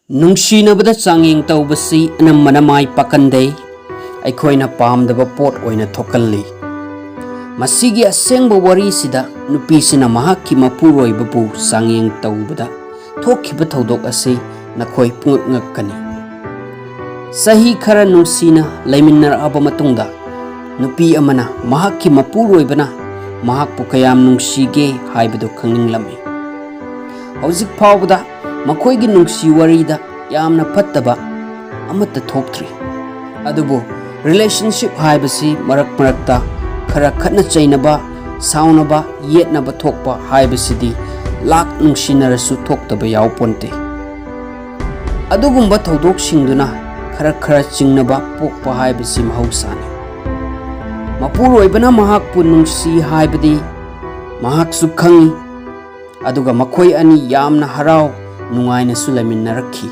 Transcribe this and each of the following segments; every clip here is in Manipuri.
Nungshinabada Changyeng Touba si anamana mai pakandei aikoina pamdaba pot oina thokalli masigi asengba wari sida nupi sina mahakki Mapuroibabu Changyeng Toubada thokhiba thodok ase nakhoi pungak ngakkani sahi khara nungsina laiminnar aba matungda nupi amana mahakki Mapuroibana mahakpu kayam nungsige haibadu khanginglami hojik phawbada makoigi nungsi warida yamna fattaba amata thokthri adubu relationship haibasi marakta khara khatna chainaba saunaba yetnaba thokpa haibasidi lak nungsinarasu thoktaba yawponte adugumba thodok singduna khara chingnaba pokpa haibasi mahausani Mapuroibana mahakpu nungsi haibadi mahaksu khangi aduga makhoi ani yamna harau nungaina sulaiminnarakhi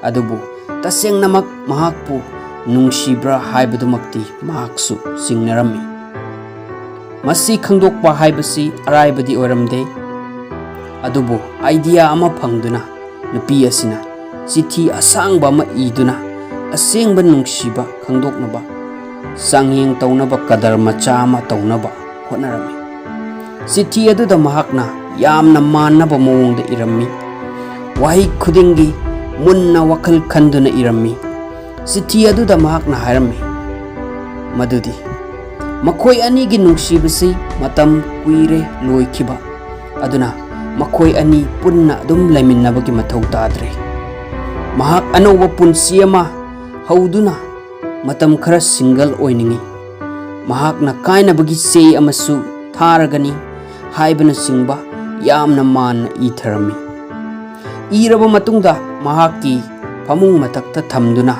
adubu tasengnamak mahakpu nungshibra haibadumakti mahaksu singnarami masi khangdokpa haibasi araibadi oramde adubu idea ama phangduna nupi asina chithi asangba ma iduna asengba nungshiba khangdoknaba changyeng taunaba kadar macha ama taunaba hotnarami chithi aduda mahakna yamna mannaba mawongda irami wahi khudingi munna wakal khanduna irami chithi aduda mahakna hairami madudi makhoi ani gi nungsibasi matam kuire loikhiba aduna makhoi ani punna dum laiminabagi mathau tadre mahak anoba punsi ama hauduna matam khara single oiningi mahakna kainabagi sei amasu tharagani haibana singba yamna man itharami iraba matungda mahakki phamung matakta thamduna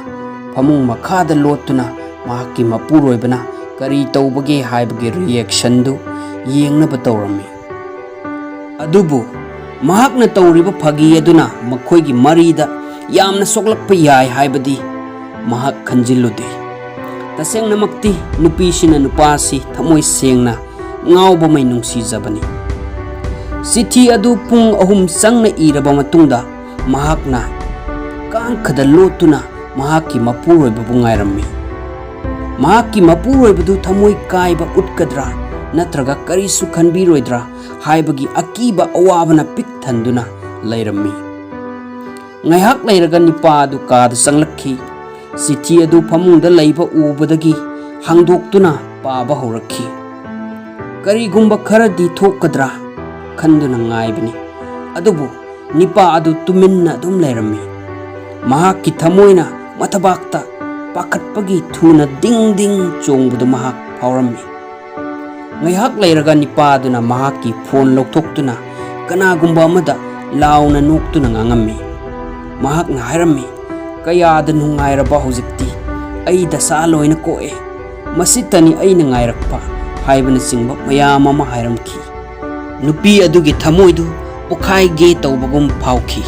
phamung makhada lotuna mahakki Mapuroibana kari taubage haibage reaction du yengnaba tawrami adubu mahakna tawriba phagi aduna makhoigi marida yamna soklakpa yai haibadi mahak khanjillude tasengnamakti nupi sina nupasi thamoi sengna ngawba mai nungsijabani chithi adu pung ahum changna iraba matungda mahakna kangkhada lotuna mahakki Mapuroibabu ngairami mahakki Mapuroibadu thamoi kaiba utkadra natraga karisu khanbiroidra haibagi akiba awabana pik thanduna lairami ngaihak lairaga nipa adu kada changlakhi chithi adu phamungda laiba ubadagi hangdoktuna paba horakhi karigumba kharadi thokadra khanduna ngaibani adubu nipa adu tuminna dum lairami mahakki thamoina mathabakta pakhatpagi thuna ding chongbudu mahak phawrami ngaihak lairaga nipa aduna mahakki phone loktoktuna kanagumba amada launa noktuna ngangami mahakna hairami kayada nungairaba hojikti ai dasa loina koe masitani aina ngairakpa haibana singba mayam ama hairamki nupi adugi thamoidu pokhai ge tawbagum phawki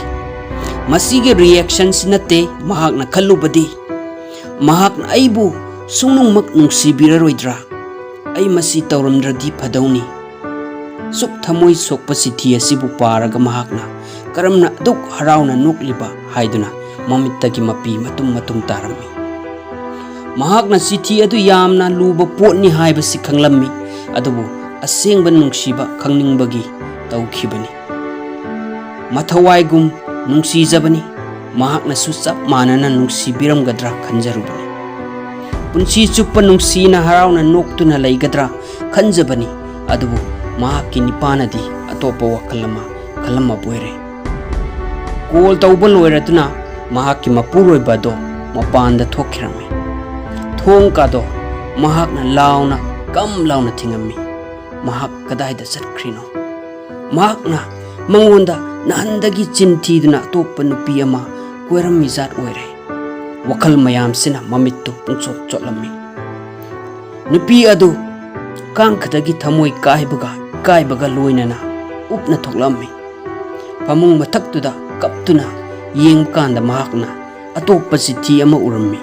masige reaction sinate mahakna khallubadi mahakna aibu sunungmak nungsibiraroidra ai masi tawramdradi phadawni suk thamoi sokpa chithi asibu paraga mahakna karamna duk harauna nukliba haiduna mamittagi mapi matum tarami mahakna chithi adu yamna luba potni haibasi khanglammi adubu asengba nungshiba khangningbagi tawkhibani mathawaigum nungsijabani mahakna su chap manana nungsibiramgadra khanjarubani punchi chuppa nungsina harauna noktuna laigadra khanjabani adubu mahakki nipanadi atopa wakalama khalama boire kol tawba loiratuna mahakki Mapuroibado mapanda thokhirami thongkado mahakna launa kam launa thingami mahak kadaida chatkrino mahakna mangonda nahandagi chinthiduna topa nupi ama koirami zat oire wakal mayam sina mamittu pungchot chotlammi nupi adu kangkhadagi thamoi kaibaga loinana upna thoklammi pamung mathaktuda kaptuna yengkanda mahakna atopa chithi ama urammi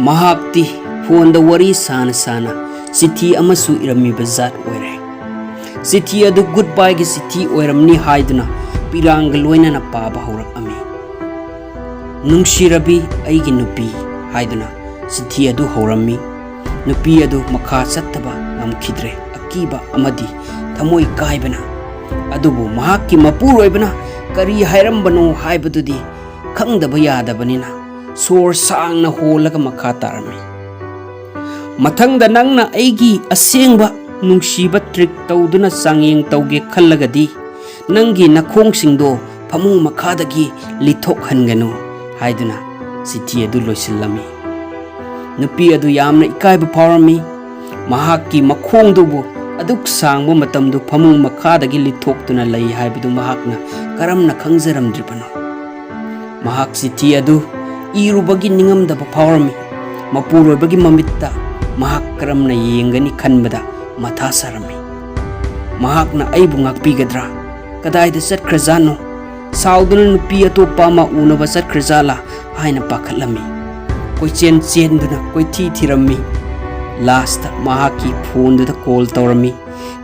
mahakti phone da wari sana chithi ama su irami bazat oire chithi adu goodbye gi chithi oiramni haiduna pirang loina na pa ba horak ami ꯅꯨꯡꯁꯤꯔꯕꯤ ꯑꯩꯒꯤ ꯅꯨꯄꯤ ꯍꯥꯏꯗꯨꯅ ꯆꯤꯊꯤ ꯑꯗꯨ ꯍꯧꯔꯝꯃꯤ꯫ ꯅꯨꯄꯤ ꯑꯗꯨ ꯃꯈꯥ ꯆꯠꯇꯕ ꯉꯝꯈꯤꯗ꯭ꯔꯦ, ꯑꯀꯤꯕ ꯑꯃꯗꯤ ꯊꯃꯣꯏ ꯀꯥꯏꯕꯅ꯫ ꯑꯗꯨꯕꯨ ꯃꯍꯥꯛꯀꯤ ꯃꯄꯨꯔꯣꯏꯕꯅ ꯀꯔꯤ ꯍꯥꯏꯔꯝꯕꯅꯣ ꯍꯥꯏꯕꯗꯨꯗꯤ ꯈꯪꯗꯕ ꯌꯥꯗꯕꯅꯤꯅ ꯁꯣꯔ ꯁꯥꯡꯅ ꯍꯣꯜꯂꯒ ꯃꯈꯥ ꯇꯥꯔꯝꯃꯤ꯫ ꯃꯊꯪꯗ ꯅꯪꯅ ꯑꯩꯒꯤ ꯑꯁꯦꯡꯕ ꯅꯨꯡꯁꯤꯕ ꯇ꯭ꯔꯤꯛ ꯇꯧꯗꯨꯅ ꯆꯥꯡꯌꯦꯡ ꯇꯧꯒꯦ ꯈꯜꯂꯒꯗꯤ ꯅꯪꯒꯤ ꯅꯈꯣꯡꯁꯤꯡꯗꯣ ꯐꯃꯨꯡ ꯃꯈꯥꯗꯒꯤ ꯂꯤꯊꯣꯛꯍꯟꯒꯅꯨ ꯍꯥꯏꯗꯨꯅ ꯆꯤꯊꯤ ꯑꯗꯨ ꯂꯣꯏꯁꯤꯜꯂꯝꯃꯤ꯫ ꯅꯨꯄꯤ ꯑꯗꯨ ꯌꯥꯝꯅ ꯏꯀꯥꯏꯕ ꯐꯥꯎꯔꯝꯃꯤ꯫ ꯃꯍꯥꯛꯀꯤ ꯃꯈꯣꯡꯗꯨꯕꯨ ꯑꯗꯨꯛ ꯁꯥꯡꯕ ꯃꯇꯝꯗꯨ ꯐꯃꯨꯡ ꯃꯈꯥꯗꯒꯤ ꯂꯤꯊꯣꯛꯇꯨꯅ ꯂꯩ ꯍꯥꯏꯕꯗꯨ ꯃꯍꯥꯛꯅ ꯀꯔꯝꯅ ꯈꯪꯖꯔꯝꯗ꯭ꯔꯤꯕꯅꯣ? ꯃꯍꯥꯛ ꯆꯤꯊꯤ ꯑꯗꯨ ꯏꯔꯨꯕꯒꯤ ꯅꯤꯡꯉꯝꯗꯕ ꯐꯥꯎꯔꯝꯃꯤ꯫ ꯃꯄꯨꯔꯣꯏꯕꯒꯤ ꯃꯃꯤꯠꯇ ꯃꯍꯥꯛ ꯀꯔꯝꯅ ꯌꯦꯡꯒꯅꯤ ꯈꯟꯕꯗ ꯃꯊꯥ ꯁꯥꯔꯝꯃꯤ꯫ ꯃꯍꯥꯛꯅ ꯑꯩꯕꯨ ꯉꯥꯛꯄꯤꯒꯗ꯭ꯔꯥ? ꯀꯗꯥꯏꯗ ꯆꯠꯈ꯭ꯔꯖꯥꯠꯅꯣ? ꯁꯥꯎꯗꯨꯅ ꯅꯨꯄꯤ ꯑꯇꯣꯞꯄ ꯑꯃ ꯎꯅꯕ ꯆꯠꯈ꯭ꯔꯖꯥꯠꯂꯥ ꯍꯥꯏꯅ ꯄꯥꯈꯠꯂꯝꯃꯤ꯫ ꯀꯣꯏꯆꯦꯟ ꯆꯦꯟꯗꯨꯅ ꯀꯣꯏꯊꯤ ꯊꯤꯔꯝꯃꯤ꯫ ꯂꯥꯁꯇ ꯃꯍꯥꯛꯀꯤ ꯐꯣꯟꯗꯨꯗ ꯀꯣꯜ ꯇꯧꯔꯝꯃꯤ꯫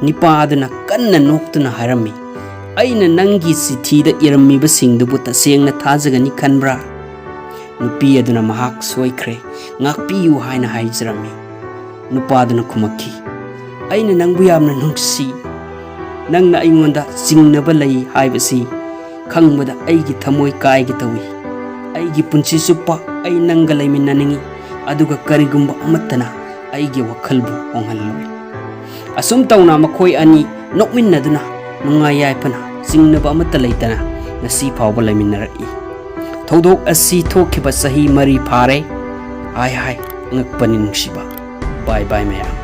ꯅꯤꯄꯥ ꯑꯗꯨꯅ ꯀꯟꯅ ꯅꯣꯛꯇꯨꯅ ꯍꯥꯏꯔꯝꯃꯤ, ꯑꯩꯅ ꯅꯪꯒꯤ ꯆꯤꯊꯤꯗ ꯏꯔꯝꯃꯤꯕꯁꯤꯡꯗꯨꯕꯨ ꯇꯁꯦꯡꯅ ꯊꯥꯖꯒꯅꯤ ꯈꯟꯕ꯭ꯔꯥ? ꯅꯨꯄꯤ ꯑꯗꯨꯅ ꯃꯍꯥꯛ ꯁꯣꯏꯈ꯭ꯔꯦ, ꯉꯥꯛꯄꯤꯌꯨ ꯍꯥꯏꯅ ꯍꯥꯏꯖꯔꯝꯃꯤ꯫ ꯅꯨꯄꯥꯗꯨꯅ ꯈꯨꯃꯛꯈꯤ, ꯑꯩꯅ ꯅꯪꯕꯨ ꯌꯥꯝꯅ ꯅꯨꯡꯁꯤ꯫ ꯅꯪꯅ ꯑꯩꯉꯣꯟꯗ ꯆꯤꯡꯅꯕ ꯂꯩ ꯍꯥꯏꯕꯁꯤ ꯈꯪꯕꯗ ꯑꯩꯒꯤ ꯊꯃꯣꯏ ꯀꯥꯏꯒꯦ ꯇꯧꯏ꯫ ꯑꯩꯒꯤ ꯄꯨꯟꯁꯤ ꯆꯨꯞꯄ ꯑꯩ ꯅꯪꯒ ꯂꯩꯃꯤꯟꯅꯅꯤꯡꯉꯤ, ꯑꯗꯨꯒ ꯀꯔꯤꯒꯨꯝꯕ ꯑꯃꯠꯇꯅ ꯑꯩꯒꯤ ꯋꯥꯈꯜꯕꯨ ꯍꯣꯡꯍꯜꯂꯣꯏ꯫ ꯑꯁꯨꯝ ꯇꯧꯅ ꯃꯈꯣꯏ ꯑꯅꯤ ꯅꯣꯛꯃꯤꯟꯅꯗꯨꯅ ꯅꯨꯡꯉꯥꯏ ꯌꯥꯏꯐꯅ ꯆꯤꯡꯅꯕ ꯑꯃꯠꯇ ꯂꯩꯇꯅ ꯉꯁꯤ ꯐꯥꯎꯕ ꯂꯩꯃꯤꯟꯅꯔꯛꯏ꯫ ꯊꯧꯗꯣꯛ ꯑꯁꯤ ꯊꯣꯛꯈꯤꯕ ꯆꯍꯤ 4 ꯐꯥꯔꯦ꯫ ꯍꯥꯏ ꯑꯉꯛꯄꯅꯤ ꯅꯨꯡꯁꯤꯕ꯫ ꯕꯥꯏ ꯕꯥꯏ ꯃꯌꯥꯝ꯫